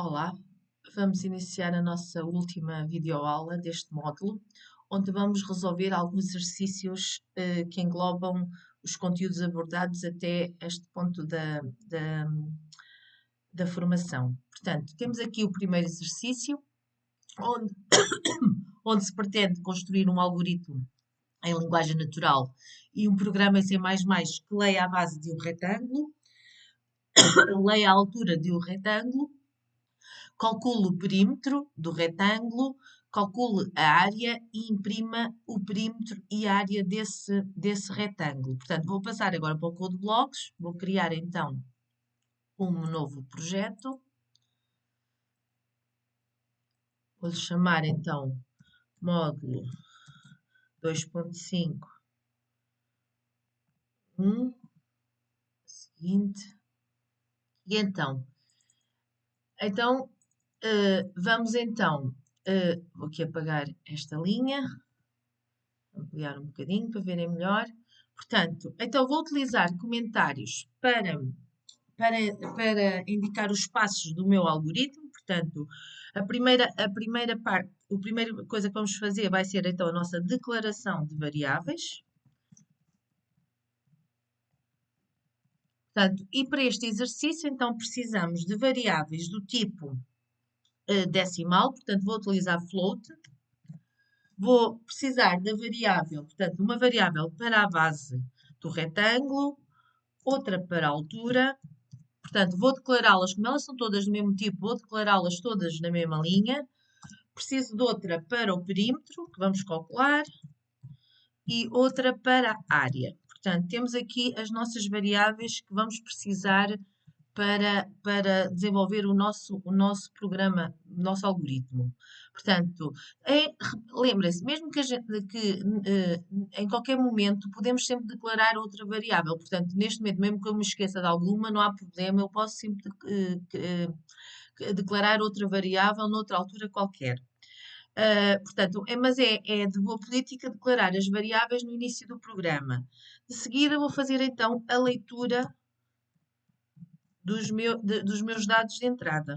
Olá, vamos iniciar a nossa última videoaula deste módulo, onde vamos resolver alguns exercícios que englobam os conteúdos abordados até este ponto da formação. Portanto, temos aqui o primeiro exercício, onde, onde se pretende construir um algoritmo em linguagem natural e um programa em C++ que leia a base de um retângulo, leia a altura de um retângulo, calcule o perímetro do retângulo, calcule a área e imprima o perímetro e a área desse retângulo. Portanto, vou passar agora para o Code Blocks, vou criar então um novo projeto. Vou-lhe chamar então módulo 2.5, seguinte. E então, vamos então, vou aqui apagar esta linha, ampliar um bocadinho para verem melhor. Portanto, então vou utilizar comentários para indicar os passos do meu algoritmo. Portanto, a primeira parte, a primeira coisa que vamos fazer vai ser então a nossa declaração de variáveis. Portanto, e para este exercício, então, precisamos de variáveis do tipo decimal, portanto, vou utilizar float. Vou precisar da variável, portanto, uma variável para a base do retângulo, outra para a altura. Portanto, vou declará-las, como elas são todas do mesmo tipo, vou declará-las todas na mesma linha. Preciso de outra para o perímetro, que vamos calcular, e outra para a área. Portanto, temos aqui as nossas variáveis que vamos precisar para desenvolver o nosso programa, o nosso algoritmo. Portanto, lembrem-se, mesmo em qualquer momento podemos sempre declarar outra variável. Portanto, neste momento, mesmo que eu me esqueça de alguma, não há problema, eu posso sempre declarar outra variável noutra altura qualquer. Portanto, mas é de boa política declarar as variáveis no início do programa. De seguida, vou fazer então a leitura dos meus dados de entrada.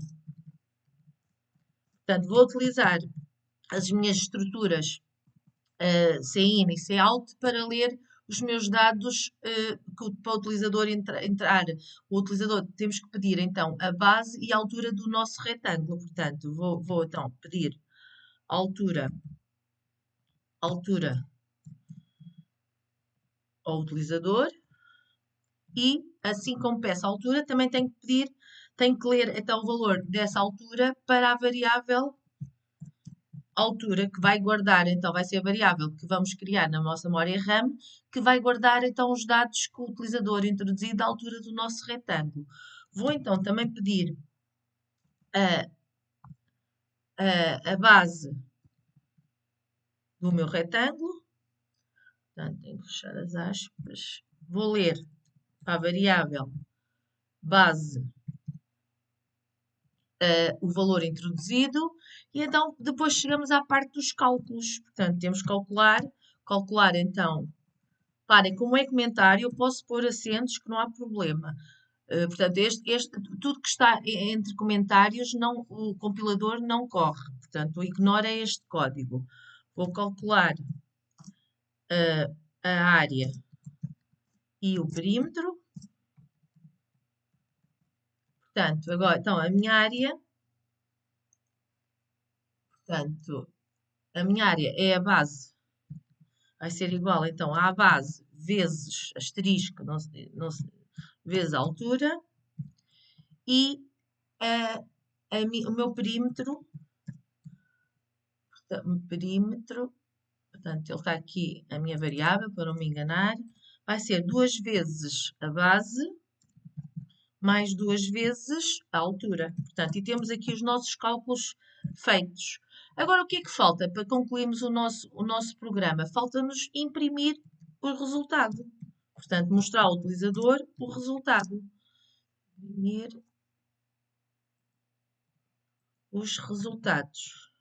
Portanto, vou utilizar as minhas estruturas CIN e COUT para ler os meus dados para o utilizador entrar. O utilizador, temos que pedir então a base e a altura do nosso retângulo. Portanto, vou então pedir altura ao utilizador e, assim como peço a altura, também tenho que ler então o valor dessa altura para a variável altura, que vai guardar, então vai ser a variável que vamos criar na nossa memória RAM, que vai guardar então os dados que o utilizador introduziu da altura do nosso retângulo. Vou então também pedir a base do meu retângulo. Portanto, tenho que fechar as aspas. Vou ler para a variável base o valor introduzido e então depois chegamos à parte dos cálculos. Portanto, temos que calcular então, parem, como é comentário, eu posso pôr acentos que não há problema. Portanto, tudo que está entre comentários, o compilador não corre. Portanto, ignora este código. Vou calcular a área e o perímetro. Portanto, agora, então, a minha área é a base. Vai ser igual, então, à base vezes asterisco, vezes a altura. E o meu perímetro, portanto, ele está aqui a minha variável, para não me enganar, vai ser 2 vezes a base, mais 2 vezes a altura. Portanto, e temos aqui os nossos cálculos feitos. Agora, o que é que falta para concluirmos o nosso programa? Falta-nos imprimir o resultado. Portanto, mostrar ao utilizador o resultado. Imprimir os resultados.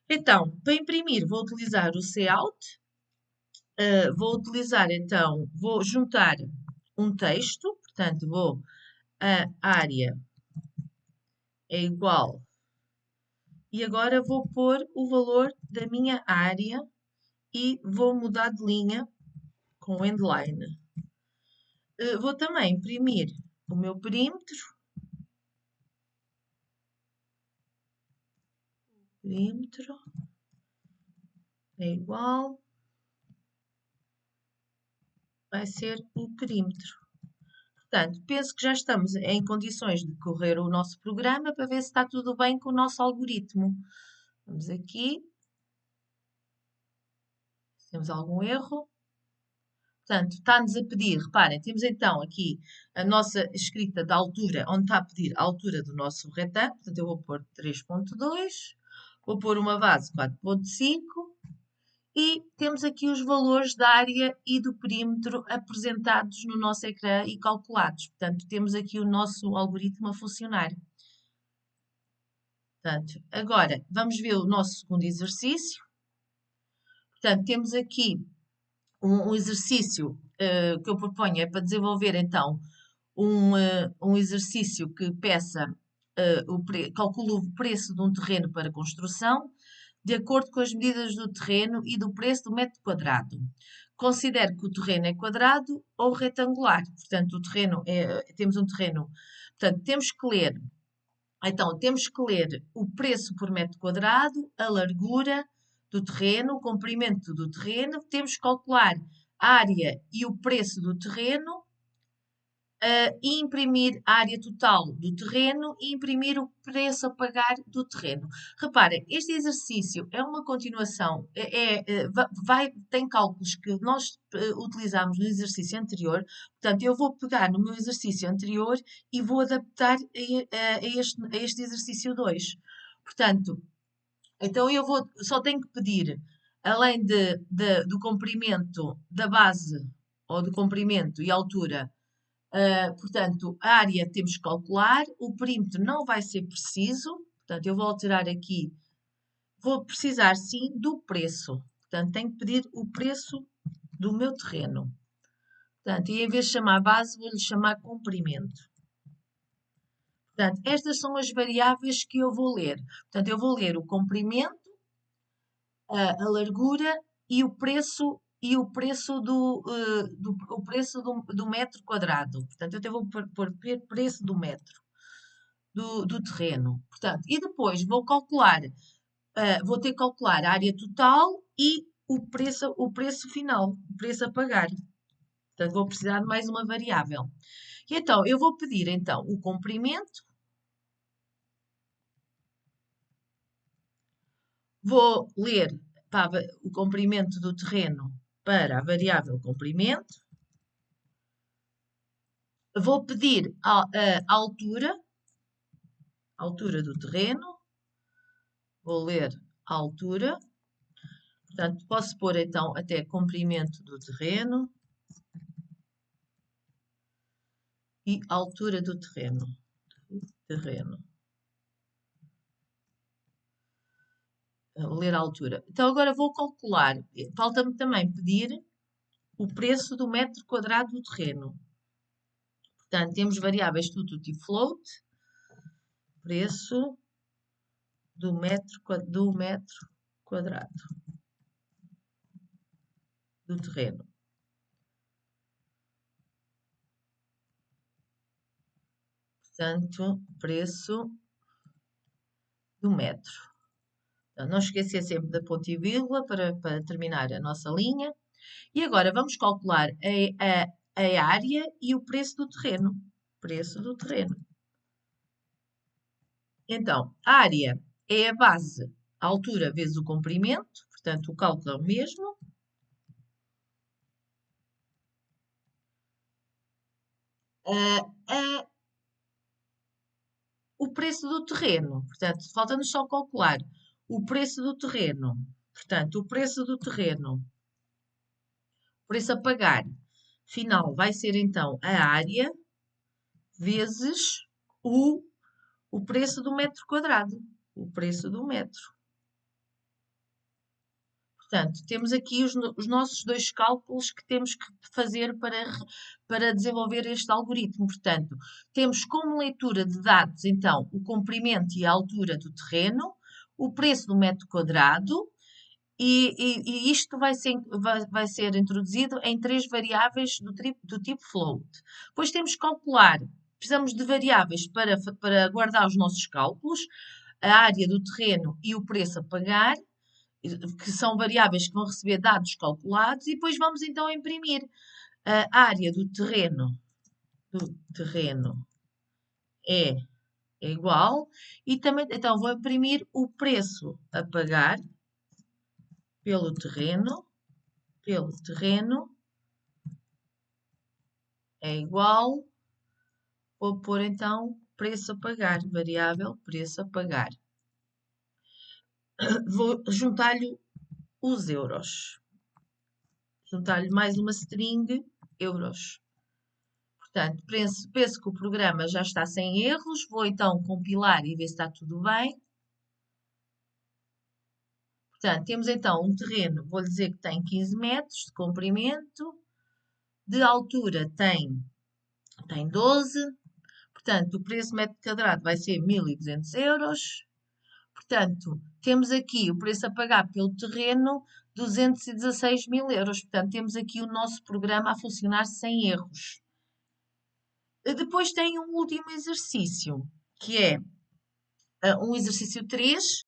Então, para imprimir, vou utilizar o Cout. Vou juntar um texto. Portanto, vou a área é igual. E agora vou pôr o valor da minha área e vou mudar de linha com endline. Vou também imprimir o meu perímetro. Perímetro é igual. Vai ser o perímetro. Portanto, penso que já estamos em condições de correr o nosso programa para ver se está tudo bem com o nosso algoritmo. Vamos aqui. Temos algum erro? Portanto, está-nos a pedir, reparem, temos então aqui a nossa escrita da altura, onde está a pedir a altura do nosso retângulo. Portanto, eu vou pôr 3.2, vou pôr uma base 4.5 e temos aqui os valores da área e do perímetro apresentados no nosso ecrã e calculados. Portanto, temos aqui o nosso algoritmo a funcionar. Portanto, agora vamos ver o nosso segundo exercício. Portanto, temos aqui um exercício que eu proponho é para desenvolver então um exercício que peça, calcula o preço de um terreno para construção de acordo com as medidas do terreno e do preço do metro quadrado. Considere que o terreno é quadrado ou retangular. Portanto, temos um terreno. Portanto, temos que ler. Então, temos que ler o preço por metro quadrado, a largura do terreno, o comprimento do terreno. Temos que calcular a área e o preço do terreno. E imprimir a área total do terreno e imprimir o preço a pagar do terreno. Reparem, este exercício é uma continuação, tem cálculos que nós utilizamos no exercício anterior, portanto, eu vou pegar no meu exercício anterior e vou adaptar a este exercício 2. Portanto, então só tenho que pedir, além do comprimento da base, ou do comprimento e altura, portanto, a área temos que calcular, o perímetro não vai ser preciso, portanto, eu vou alterar aqui, vou precisar sim do preço, portanto, tenho que pedir o preço do meu terreno. Portanto, e em vez de chamar base, vou-lhe chamar comprimento. Portanto, estas são as variáveis que eu vou ler. Portanto, eu vou ler o comprimento, a largura e o preço do metro quadrado. Portanto, eu até vou pôr preço do metro do terreno. Portanto, e depois vou ter que calcular a área total e o preço final, o preço a pagar. Portanto, vou precisar de mais uma variável. E então, eu vou pedir então o comprimento. Vou ler o comprimento do terreno para a variável comprimento. Vou pedir a altura do terreno. Vou ler a altura. Portanto, posso pôr então até comprimento do terreno e altura do terreno. Vou ler a altura. Então, agora vou calcular. Falta-me também pedir o preço do metro quadrado do terreno. Portanto, temos variáveis tudo tipo float. Preço do metro quadrado do terreno. Portanto, preço do metro. Então, não esquecer sempre da ponto e vírgula para terminar a nossa linha. E agora vamos calcular a área e o preço do terreno. Preço do terreno. Então, a área é a base, a altura vezes o comprimento, portanto, o cálculo é o mesmo. O preço do terreno, portanto, falta-nos só calcular o preço do terreno. Portanto, o preço do terreno, o preço a pagar, final, vai ser então a área vezes o preço do metro quadrado. O preço do metro. Portanto, temos aqui os nossos dois cálculos que temos que fazer para desenvolver este algoritmo. Portanto, temos como leitura de dados, então, o comprimento e a altura do terreno, o preço do metro quadrado, e isto vai ser introduzido em três variáveis do tipo float. Depois temos que calcular, precisamos de variáveis para guardar os nossos cálculos, a área do terreno e o preço a pagar, que são variáveis que vão receber dados calculados, e depois vamos então imprimir a área do terreno é igual, e também, então, vou imprimir o preço a pagar pelo terreno é igual, vou pôr então preço a pagar, variável preço a pagar. Vou juntar-lhe os euros. Juntar-lhe mais uma string euros. Portanto, penso que o programa já está sem erros. Vou então compilar e ver se está tudo bem. Portanto, temos então um terreno, vou-lhe dizer que tem 15 metros de comprimento, de altura tem 12, portanto, o preço metro quadrado vai ser 1.200 euros. Portanto, temos aqui o preço a pagar pelo terreno, 216 mil euros. Portanto, temos aqui o nosso programa a funcionar sem erros. Depois tem um último exercício, que é um exercício 3,